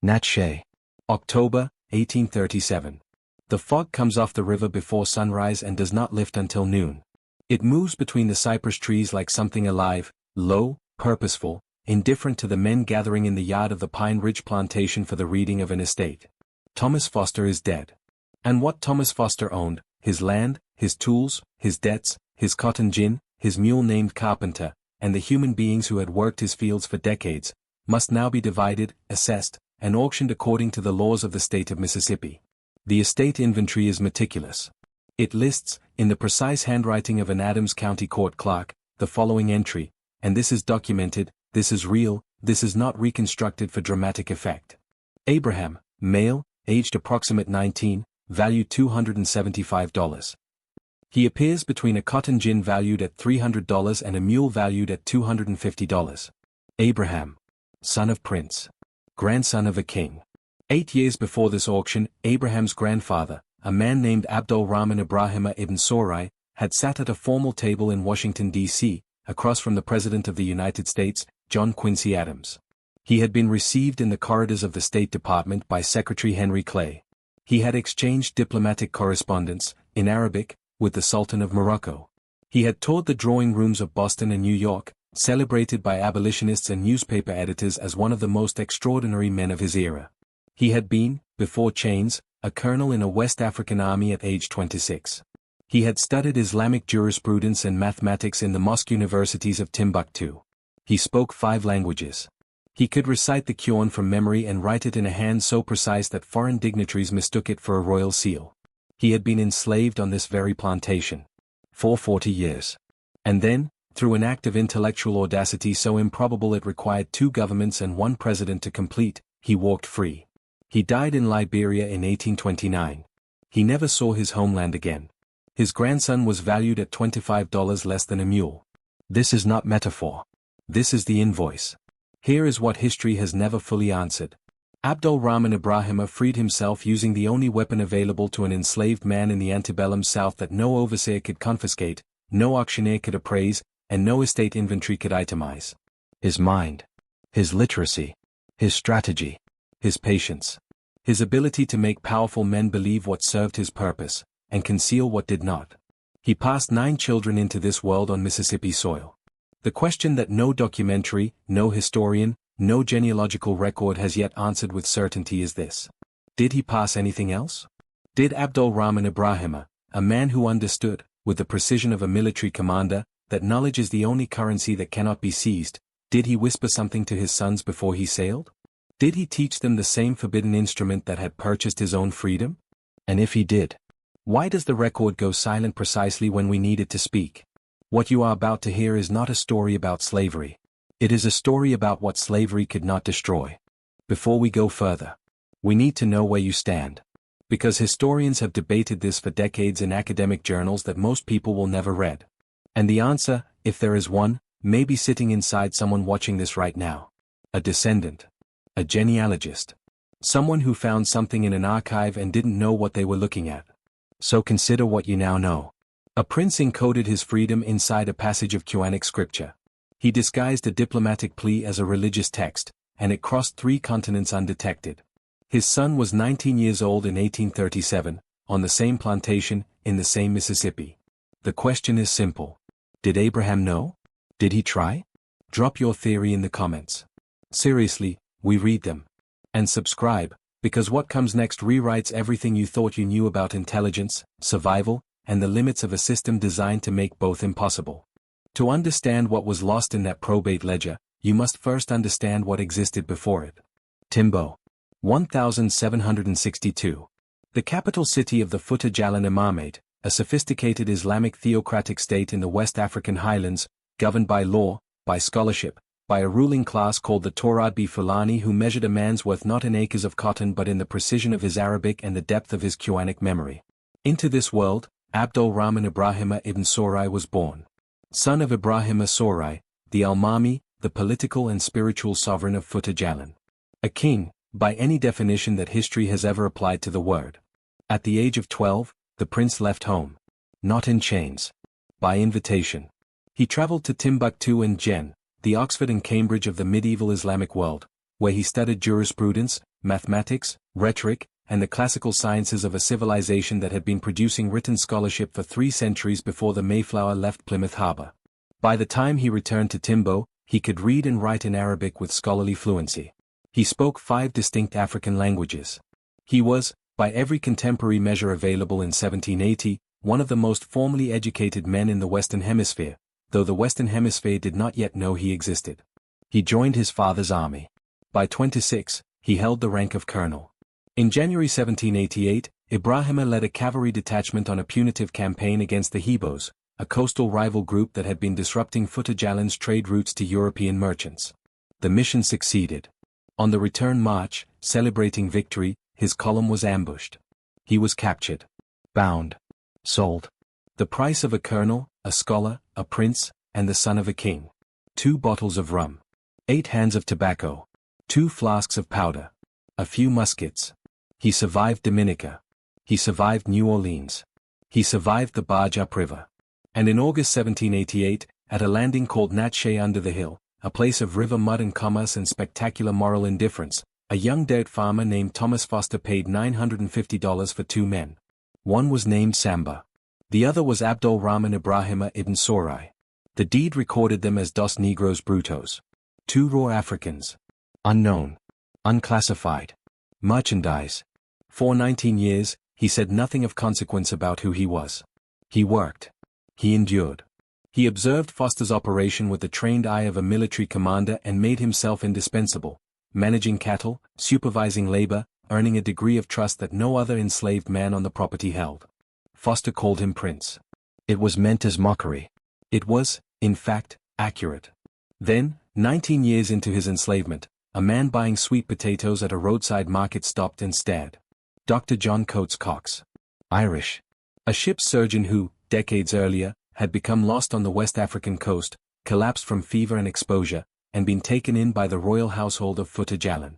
Natchez. October, 1837. The fog comes off the river before sunrise and does not lift until noon. It moves between the cypress trees like something alive, low, purposeful, indifferent to the men gathering in the yard of the Pine Ridge plantation for the reading of an estate. Thomas Foster is dead. And what Thomas Foster owned, his land, his tools, his debts, his cotton gin, his mule named Carpenter, and the human beings who had worked his fields for decades, must now be divided, assessed, and auctioned according to the laws of the state of Mississippi. The estate inventory is meticulous. It lists, in the precise handwriting of an Adams County court clerk, the following entry, and this is documented, this is real, this is not reconstructed for dramatic effect. Abraham, male, aged approximate 19, value $275. He appears between a cotton gin valued at $300 and a mule valued at $250. Abraham. Son of Prince. Grandson of a king. 8 years before this auction, Abraham's grandfather, a man named Abdul Rahman Ibrahima ibn Sorai, had sat at a formal table in Washington, D.C., across from the President of the United States, John Quincy Adams. He had been received in the corridors of the State Department by Secretary Henry Clay. He had exchanged diplomatic correspondence, in Arabic, with the Sultan of Morocco. He had toured the drawing rooms of Boston and New York, celebrated by abolitionists and newspaper editors as one of the most extraordinary men of his era. He had been, before chains, a colonel in a West African army at age 26. He had studied Islamic jurisprudence and mathematics in the mosque universities of Timbuktu. He spoke 5 languages. He could recite the Quran from memory and write it in a hand so precise that foreign dignitaries mistook it for a royal seal. He had been enslaved on this very plantation for 40 years. And then, through an act of intellectual audacity so improbable it required 2 governments and 1 president to complete, he walked free. He died in Liberia in 1829. He never saw his homeland again. His grandson was valued at $25 less than a mule. This is not metaphor. This is the invoice. Here is what history has never fully answered. Abdul Rahman Ibrahima freed himself using the only weapon available to an enslaved man in the antebellum South that no overseer could confiscate, no auctioneer could appraise, and no estate inventory could itemize. His mind. His literacy. His strategy. His patience. His ability to make powerful men believe what served his purpose, and conceal what did not. He passed 9 children into this world on Mississippi soil. The question that no documentary, no historian, no genealogical record has yet answered with certainty is this. Did he pass anything else? Did Abdul Rahman Ibrahima, a man who understood, with the precision of a military commander, that knowledge is the only currency that cannot be seized, did he whisper something to his sons before he sailed? Did he teach them the same forbidden instrument that had purchased his own freedom? And if he did, why does the record go silent precisely when we need it to speak? What you are about to hear is not a story about slavery. It is a story about what slavery could not destroy. Before we go further, we need to know where you stand. Because historians have debated this for decades in academic journals that most people will never read. And the answer, if there is one, may be sitting inside someone watching this right now. A descendant. A genealogist. Someone who found something in an archive and didn't know what they were looking at. So consider what you now know. A prince encoded his freedom inside a passage of Quranic scripture. He disguised a diplomatic plea as a religious text, and it crossed 3 continents undetected. His son was 19 years old in 1837, on the same plantation, in the same Mississippi. The question is simple. Did Abraham know? Did he try? Drop your theory in the comments. Seriously, we read them. And subscribe, because what comes next rewrites everything you thought you knew about intelligence, survival, and the limits of a system designed to make both impossible. To understand what was lost in that probate ledger, you must first understand what existed before it. Timbo. 1762. The capital city of the Fouta Jalan Imamate, a sophisticated Islamic theocratic state in the West African highlands, governed by law, by scholarship, by a ruling class called the Toradbi Fulani who measured a man's worth not in acres of cotton but in the precision of his Arabic and the depth of his Quranic memory. Into this world, Abdul Rahman Ibrahima ibn Sorai was born. Son of Ibrahima Sorai, the Almami, the political and spiritual sovereign of Fouta Jalan. A king, by any definition that history has ever applied to the word. At the age of 12, the prince left home. Not in chains. By invitation. He traveled to Timbuktu and Jen, the Oxford and Cambridge of the medieval Islamic world, where he studied jurisprudence, mathematics, rhetoric, and the classical sciences of a civilization that had been producing written scholarship for 3 centuries before the Mayflower left Plymouth Harbor. By the time he returned to Timbo, he could read and write in Arabic with scholarly fluency. He spoke 5 distinct African languages. He was, by every contemporary measure available in 1780, one of the most formally educated men in the Western Hemisphere, though the Western Hemisphere did not yet know he existed. He joined his father's army. By 26, he held the rank of colonel. In January 1788, Ibrahima led a cavalry detachment on a punitive campaign against the Hebos, a coastal rival group that had been disrupting Futajalan's trade routes to European merchants. The mission succeeded. On the return march, celebrating victory, his column was ambushed. He was captured, bound, sold. The price of a colonel, a scholar, a prince, and the son of a king. 2 bottles of rum. 8 hands of tobacco. 2 flasks of powder. A few muskets. He survived Dominica. He survived New Orleans. He survived the barge up river. And in August 1788, at a landing called Natchez under the hill, a place of river mud and commerce and spectacular moral indifference, a young dirt farmer named Thomas Foster paid $950 for 2 men. One was named Samba. The other was Abdul Rahman Ibrahima ibn Sorai. The deed recorded them as dos negros brutos. 2 raw Africans. Unknown. Unclassified. Merchandise. For 19 years, he said nothing of consequence about who he was. He worked. He endured. He observed Foster's operation with the trained eye of a military commander and made himself indispensable, managing cattle, supervising labor, earning a degree of trust that no other enslaved man on the property held. Foster called him Prince. It was meant as mockery. It was, in fact, accurate. Then, 19 years into his enslavement, a man buying sweet potatoes at a roadside market stopped and stared. Dr. John Coates Cox. Irish. A ship's surgeon who, decades earlier, had become lost on the West African coast, collapsed from fever and exposure, and been taken in by the royal household of Futajalan.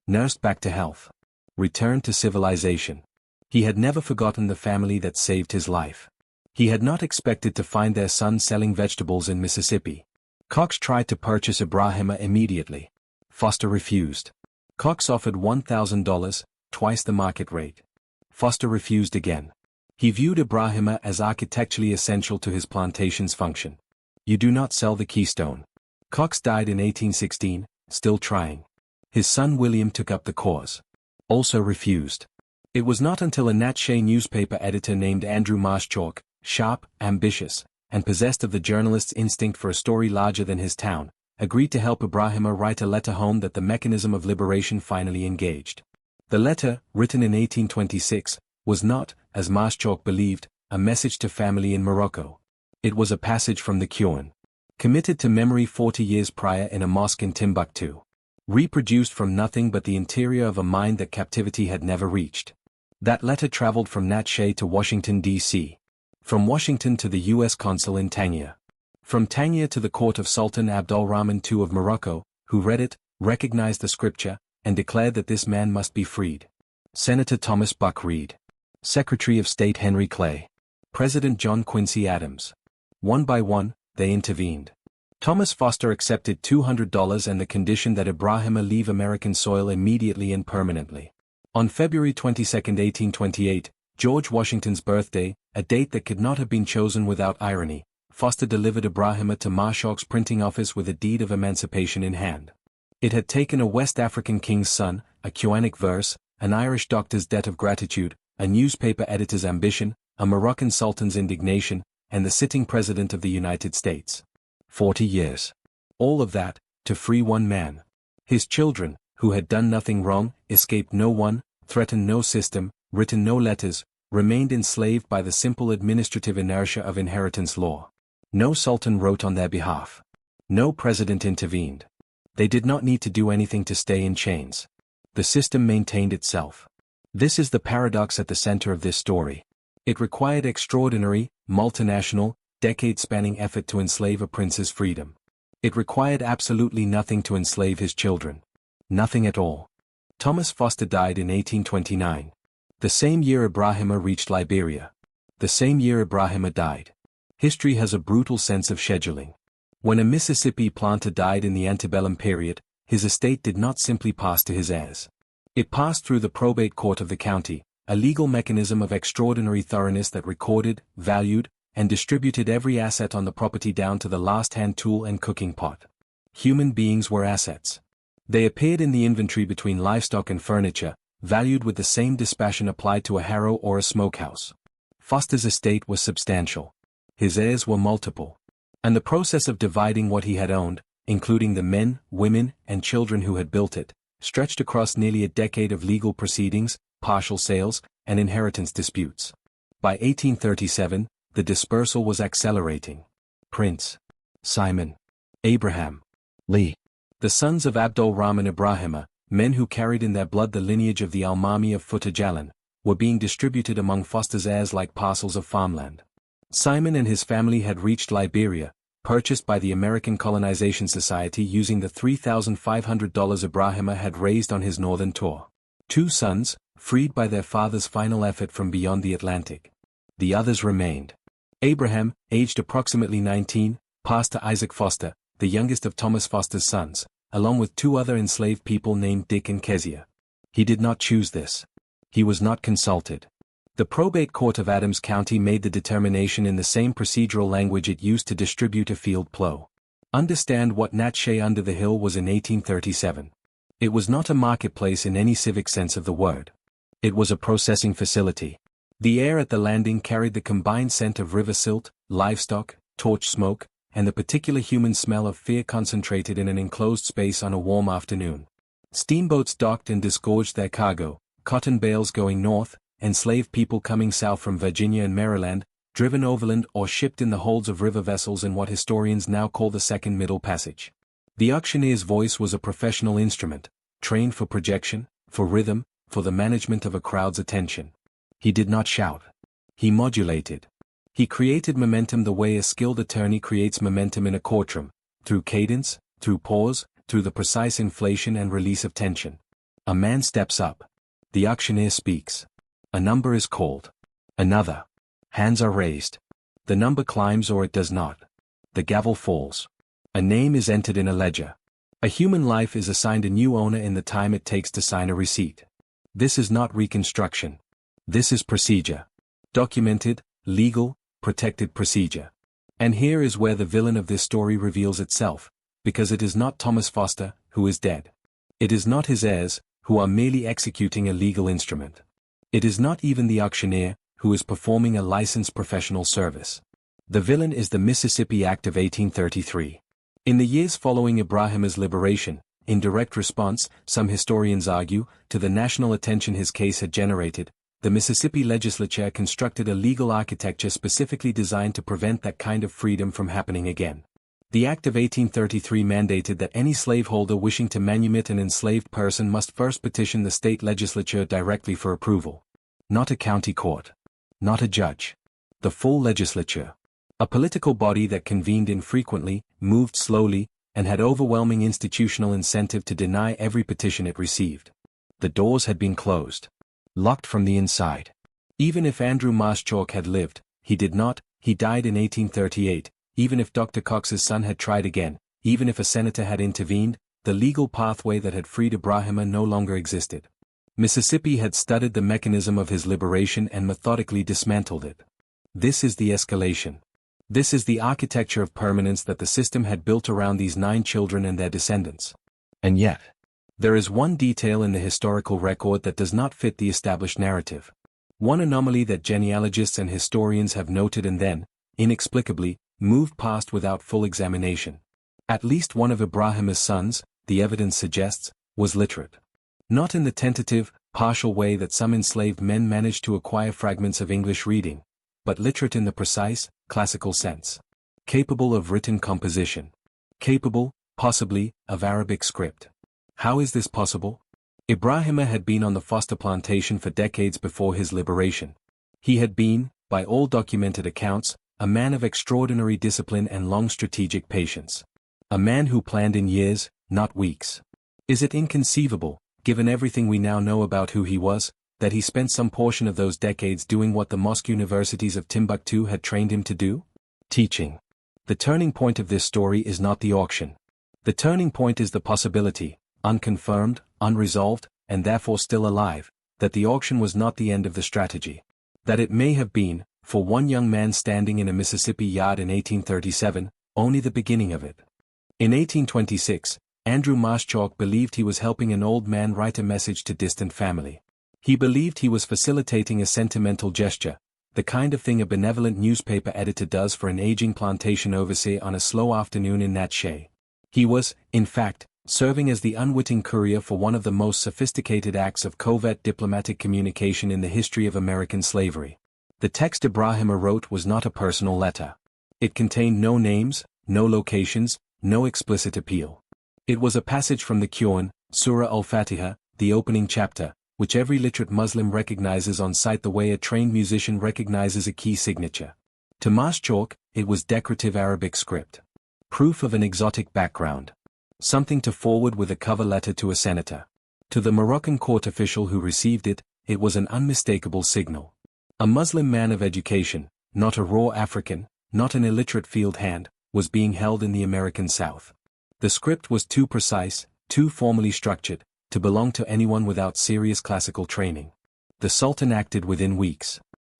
Nursed back to health. Returned to civilization. He had never forgotten the family that saved his life. He had not expected to find their son selling vegetables in Mississippi. Cox tried to purchase Ibrahima immediately. Foster refused. Cox offered $1,000, twice the market rate. Foster refused again. He viewed Ibrahima as architecturally essential to his plantation's function. You do not sell the keystone. Cox died in 1816, still trying. His son William took up the cause. Also refused. It was not until a Natchez newspaper editor named Andrew Marshchalk, sharp, ambitious, and possessed of the journalist's instinct for a story larger than his town, agreed to help Ibrahima write a letter home that the mechanism of liberation finally engaged. The letter, written in 1826, was not, as Marshchalk believed, a message to family in Morocco. It was a passage from the Quran, committed to memory 40 years prior in a mosque in Timbuktu. Reproduced from nothing but the interior of a mind that captivity had never reached. That letter traveled from Natchez to Washington, D.C. From Washington to the U.S. consul in Tangier. From Tangier to the court of Sultan Abdul Rahman II of Morocco, who read it, recognized the scripture, and declared that this man must be freed. Senator Thomas Buck Reed. Secretary of State Henry Clay. President John Quincy Adams. One by one, they intervened. Thomas Foster accepted $200 and the condition that Ibrahima leave American soil immediately and permanently. On February 22, 1828, George Washington's birthday, a date that could not have been chosen without irony, Foster delivered Ibrahima to Marshchalk's printing office with a deed of emancipation in hand. It had taken a West African king's son, a Quranic verse, an Irish doctor's debt of gratitude, a newspaper editor's ambition, a Moroccan sultan's indignation, and the sitting president of the United States. 40 years. All of that, to free one man. His children, who had done nothing wrong, escaped no one, threatened no system, written no letters, remained enslaved by the simple administrative inertia of inheritance law. No sultan wrote on their behalf. No president intervened. They did not need to do anything to stay in chains. The system maintained itself. This is the paradox at the center of this story. It required extraordinary, multinational, decade-spanning effort to enslave a prince's freedom. It required absolutely nothing to enslave his children. Nothing at all. Thomas Foster died in 1829. The same year Ibrahima reached Liberia. The same year Ibrahima died. History has a brutal sense of scheduling. When a Mississippi planter died in the antebellum period, his estate did not simply pass to his heirs. It passed through the probate court of the county, a legal mechanism of extraordinary thoroughness that recorded, valued, and distributed every asset on the property down to the last hand tool and cooking pot. Human beings were assets. They appeared in the inventory between livestock and furniture, valued with the same dispassion applied to a harrow or a smokehouse. Foster's estate was substantial. His heirs were multiple. And the process of dividing what he had owned, including the men, women, and children who had built it, stretched across nearly a decade of legal proceedings, partial sales, and inheritance disputes. By 1837, the dispersal was accelerating. Prince Simon, Abraham, Lee, the sons of Abdul Rahman Ibrahima, men who carried in their blood the lineage of the Almami of Futajalan, were being distributed among Foster's heirs like parcels of farmland. Simon and his family had reached Liberia, purchased by the American Colonization Society using the $3,500 Ibrahima had raised on his northern tour. 2 sons, freed by their father's final effort from beyond the Atlantic. The others remained. Abraham, aged approximately 19, passed to Isaac Foster, the youngest of Thomas Foster's sons, along with 2 other enslaved people named Dick and Kezia. He did not choose this. He was not consulted. The probate court of Adams County made the determination in the same procedural language it used to distribute a field plow. Understand what Natchez under the hill was in 1837. It was not a marketplace in any civic sense of the word. It was a processing facility. The air at the landing carried the combined scent of river silt, livestock, torch smoke, and the particular human smell of fear concentrated in an enclosed space on a warm afternoon. Steamboats docked and disgorged their cargo, cotton bales going north, enslaved people coming south from Virginia and Maryland, driven overland or shipped in the holds of river vessels in what historians now call the Second Middle Passage. The auctioneer's voice was a professional instrument, trained for projection, for rhythm, for the management of a crowd's attention. He did not shout. He modulated. He created momentum the way a skilled attorney creates momentum in a courtroom, through cadence, through pause, through the precise inflation and release of tension. A man steps up. The auctioneer speaks. A number is called. Another. Hands are raised. The number climbs or it does not. The gavel falls. A name is entered in a ledger. A human life is assigned a new owner in the time it takes to sign a receipt. This is not reconstruction. This is procedure. Documented, legal, protected procedure. And here is where the villain of this story reveals itself, because it is not Thomas Foster, who is dead. It is not his heirs, who are merely executing a legal instrument. It is not even the auctioneer, who is performing a licensed professional service. The villain is the Mississippi Act of 1833. In the years following Ibrahima's liberation, in direct response, some historians argue, to the national attention his case had generated, the Mississippi legislature constructed a legal architecture specifically designed to prevent that kind of freedom from happening again. The Act of 1833 mandated that any slaveholder wishing to manumit an enslaved person must first petition the state legislature directly for approval. Not a county court. Not a judge. The full legislature. A political body that convened infrequently, moved slowly, and had overwhelming institutional incentive to deny every petition it received. The doors had been closed. Locked from the inside. Even if Andrew Marshchalk had lived, he did not, he died in 1838, even if Dr. Cox's son had tried again, even if a senator had intervened, the legal pathway that had freed Ibrahima no longer existed. Mississippi had studied the mechanism of his liberation and methodically dismantled it. This is the escalation. This is the architecture of permanence that the system had built around these 9 children and their descendants. And yet, there is one detail in the historical record that does not fit the established narrative. One anomaly that genealogists and historians have noted and then, inexplicably, moved past without full examination. At least one of Ibrahima's sons, the evidence suggests, was literate. Not in the tentative, partial way that some enslaved men managed to acquire fragments of English reading, but literate in the precise, classical sense. Capable of written composition. Capable, possibly, of Arabic script. How is this possible? Ibrahima had been on the Foster plantation for decades before his liberation. He had been, by all documented accounts, a man of extraordinary discipline and long strategic patience. A man who planned in years, not weeks. Is it inconceivable, given everything we now know about who he was, that he spent some portion of those decades doing what the mosque universities of Timbuktu had trained him to do? Teaching. The turning point of this story is not the auction. The turning point is the possibility, unconfirmed, unresolved, and therefore still alive, that the auction was not the end of the strategy. That it may have been, for one young man standing in a Mississippi yard in 1837, only the beginning of it. In 1826, Andrew Marschalk believed he was helping an old man write a message to distant family. He believed he was facilitating a sentimental gesture, the kind of thing a benevolent newspaper editor does for an aging plantation overseer on a slow afternoon in Natchez. He was, in fact, serving as the unwitting courier for one of the most sophisticated acts of covert diplomatic communication in the history of American slavery. The text Ibrahima wrote was not a personal letter. It contained no names, no locations, no explicit appeal. It was a passage from the Quran, Surah al-Fatiha, the opening chapter, which every literate Muslim recognizes on sight the way a trained musician recognizes a key signature. To Marschalk, it was decorative Arabic script. Proof of an exotic background. Something to forward with a cover letter to a senator. To the Moroccan court official who received it, it was an unmistakable signal. A Muslim man of education, not a raw African, not an illiterate field hand, was being held in the American South. The script was too precise, too formally structured, to belong to anyone without serious classical training. The Sultan acted within weeks.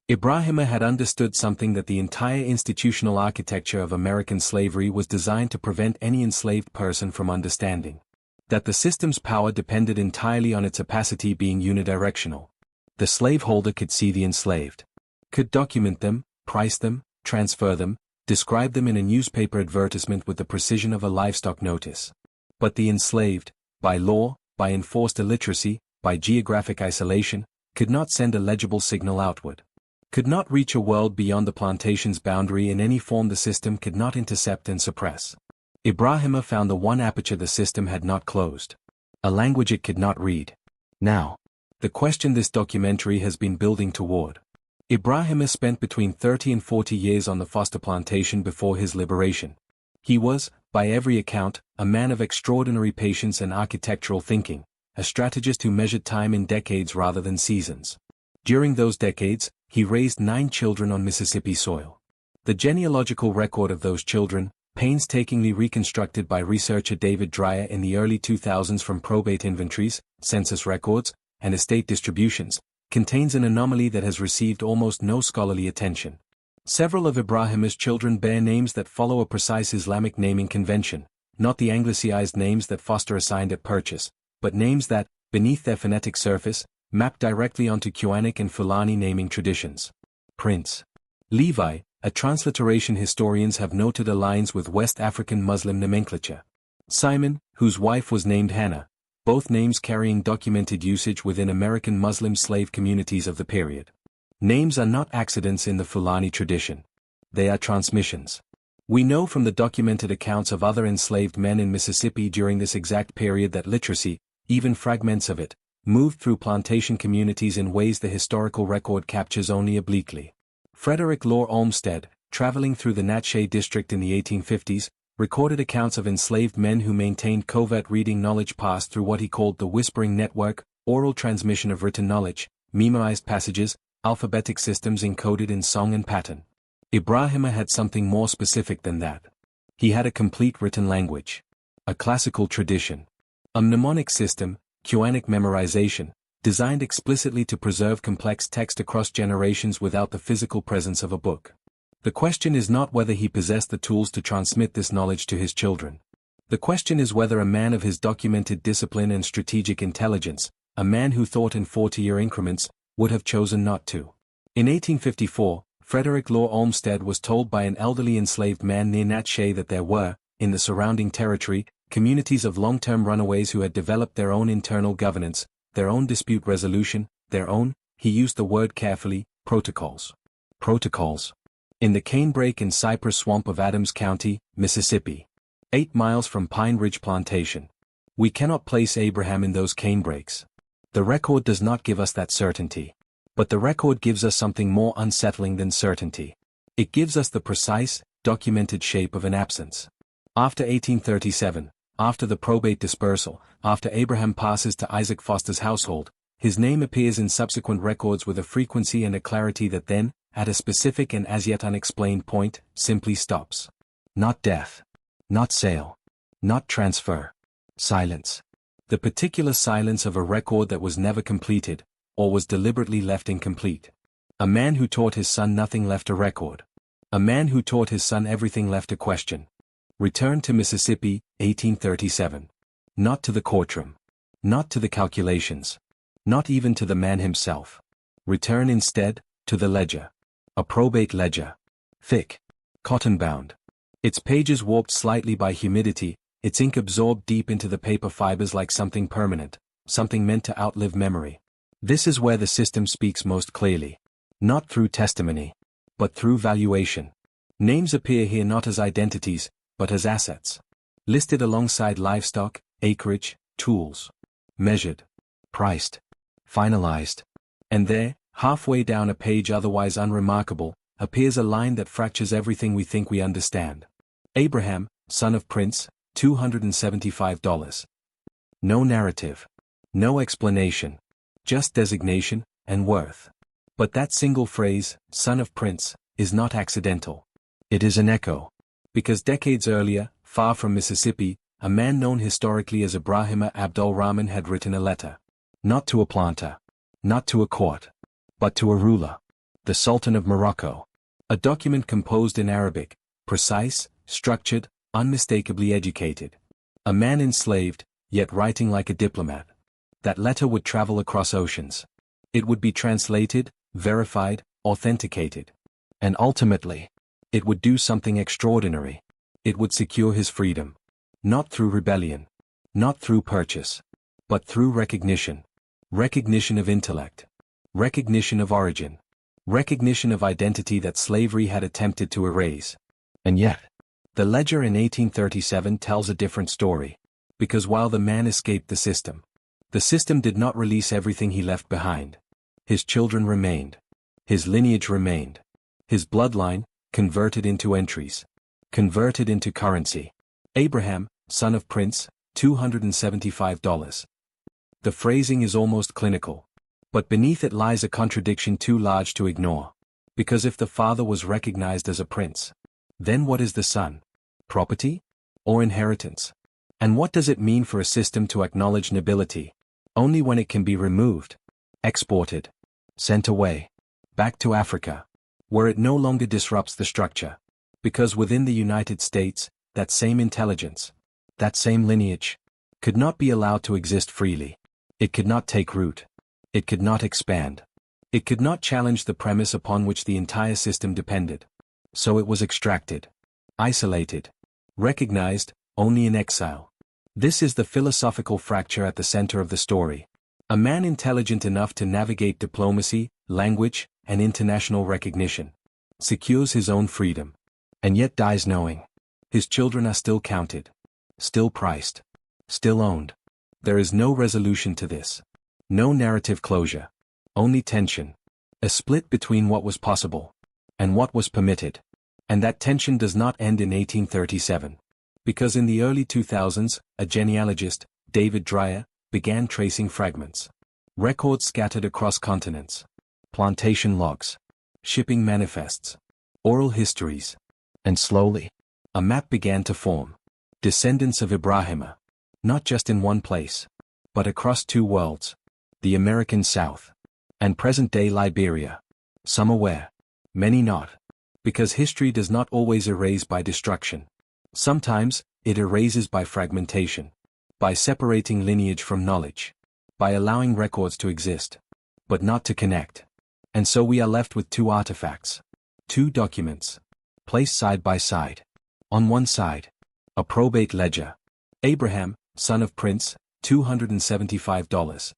Ibrahima had understood something, that the entire institutional architecture of American slavery was designed to prevent any enslaved person from understanding. That the system's power depended entirely on its opacity being unidirectional. The slaveholder could see the enslaved, could document them, price them, transfer them, describe them in a newspaper advertisement with the precision of a livestock notice. But the enslaved, by law, by enforced illiteracy, by geographic isolation, could not send a legible signal outward. Could not reach a world beyond the plantation's boundary in any form the system could not intercept and suppress. Ibrahima found the one aperture the system had not closed. A language it could not read. Now, the question this documentary has been building toward. Ibrahima spent between 30 and 40 years on the Foster plantation before his liberation. He was, by every account, a man of extraordinary patience and architectural thinking, a strategist who measured time in decades rather than seasons. During those decades, he raised 9 children on Mississippi soil. The genealogical record of those children, painstakingly reconstructed by researcher David Dreyer in the early 2000s from probate inventories, census records, and estate distributions, contains an anomaly that has received almost no scholarly attention. Several of Ibrahima's children bear names that follow a precise Islamic naming convention, not the anglicized names that Foster assigned at purchase, but names that, beneath their phonetic surface, map directly onto Quranic and Fulani naming traditions. Prince Levi, a transliteration historians have noted aligns with West African Muslim nomenclature. Simon, whose wife was named Hannah, both names carrying documented usage within American Muslim slave communities of the period. Names are not accidents in the Fulani tradition. They are transmissions. We know from the documented accounts of other enslaved men in Mississippi during this exact period that literacy, even fragments of it, moved through plantation communities in ways the historical record captures only obliquely. Frederick Law Olmsted, traveling through the Natchez district in the 1850s, recorded accounts of enslaved men who maintained covert reading knowledge passed through what he called the whispering network, oral transmission of written knowledge, memoized passages, alphabetic systems encoded in song and pattern. Ibrahima had something more specific than that. He had a complete written language. A classical tradition. A mnemonic system, Quranic memorization, designed explicitly to preserve complex text across generations without the physical presence of a book. The question is not whether he possessed the tools to transmit this knowledge to his children. The question is whether a man of his documented discipline and strategic intelligence, a man who thought in 40-year increments, would have chosen not to. In 1854, Frederick Law Olmsted was told by an elderly enslaved man near Natchez that there were, in the surrounding territory, communities of long-term runaways who had developed their own internal governance, their own dispute resolution, their own, he used the word carefully, protocols. Protocols. In the canebrake and cypress swamp of Adams County, Mississippi. 8 miles from Pine Ridge Plantation. We cannot place Abraham in those canebrakes. The record does not give us that certainty. But the record gives us something more unsettling than certainty. It gives us the precise, documented shape of an absence. After 1837, after the probate dispersal, after Abraham passes to Isaac Foster's household, his name appears in subsequent records with a frequency and a clarity that then, at a specific and as yet unexplained point, simply stops. Not death. Not sale. Not transfer. Silence. The particular silence of a record that was never completed, or was deliberately left incomplete. A man who taught his son nothing left a record. A man who taught his son everything left a question. Return to Mississippi, 1837. Not to the courtroom. Not to the calculations. Not even to the man himself. Return instead, to the ledger. A probate ledger. Thick. Cotton-bound. Its pages warped slightly by humidity, its ink absorbed deep into the paper fibers like something permanent, something meant to outlive memory. This is where the system speaks most clearly. Not through testimony, but through valuation. Names appear here not as identities, but as assets. Listed alongside livestock, acreage, tools. Measured. Priced. Finalized. And there, halfway down a page otherwise unremarkable, appears a line that fractures everything we think we understand. Abraham, son of Prince, $275. No narrative. No explanation. Just designation, and worth. But that single phrase, son of Prince, is not accidental. It is an echo. Because decades earlier, far from Mississippi, a man known historically as Ibrahim Abdul Rahman had written a letter. Not to a planter. Not to a court. But to a ruler. The Sultan of Morocco. A document composed in Arabic, precise, structured, unmistakably educated. A man enslaved, yet writing like a diplomat. That letter would travel across oceans. It would be translated, verified, authenticated. And ultimately, it would do something extraordinary. It would secure his freedom. Not through rebellion. Not through purchase. But through recognition. Recognition of intellect. Recognition of origin. Recognition of identity that slavery had attempted to erase. And yet, the ledger in 1837 tells a different story. Because while the man escaped the system did not release everything he left behind. His children remained. His lineage remained. His bloodline, converted into entries. Converted into currency. Abraham, son of Prince, $275. The phrasing is almost clinical. But beneath it lies a contradiction too large to ignore. Because if the father was recognized as a prince, then what is the son? Property? Or inheritance? And what does it mean for a system to acknowledge nobility? Only when it can be removed, exported, sent away, back to Africa, where it no longer disrupts the structure. Because within the United States, that same intelligence, that same lineage, could not be allowed to exist freely. It could not take root. It could not expand. It could not challenge the premise upon which the entire system depended. So it was extracted, isolated, recognized, only in exile. This is the philosophical fracture at the center of the story. A man intelligent enough to navigate diplomacy, language, and international recognition, secures his own freedom, and yet dies knowing his children are still counted, still priced, still owned. There is no resolution to this. No narrative closure. Only tension. A split between what was possible and what was permitted. And that tension does not end in 1837. Because in the early 2000s, a genealogist, David Dreyer, began tracing fragments. Records scattered across continents. Plantation logs. Shipping manifests. Oral histories. And slowly, a map began to form. Descendants of Ibrahima. Not just in one place, but across two worlds. The American South. And present-day Liberia. Some aware. Many not. Because history does not always erase by destruction. Sometimes, it erases by fragmentation. By separating lineage from knowledge. By allowing records to exist. But not to connect. And so we are left with two artifacts. Two documents. Placed side by side. On one side, a probate ledger. Abraham, son of Prince, $275.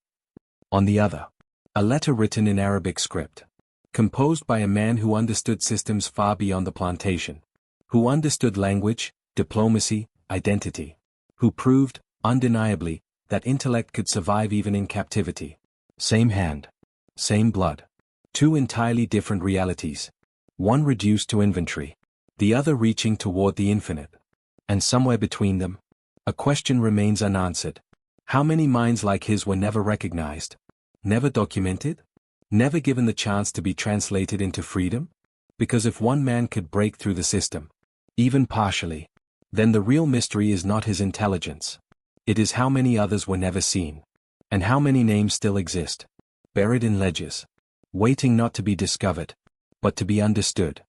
On the other, a letter written in Arabic script. Composed by a man who understood systems far beyond the plantation. Who understood language, diplomacy, identity. Who proved, undeniably, that intellect could survive even in captivity. Same hand. Same blood. Two entirely different realities. One reduced to inventory. The other reaching toward the infinite. And somewhere between them, a question remains unanswered. How many minds like his were never recognized? Never documented? Never given the chance to be translated into freedom? Because if one man could break through the system, even partially, then the real mystery is not his intelligence, It is how many others were never seen. And how many names still exist. Buried in ledges. Waiting not to be discovered, but to be understood.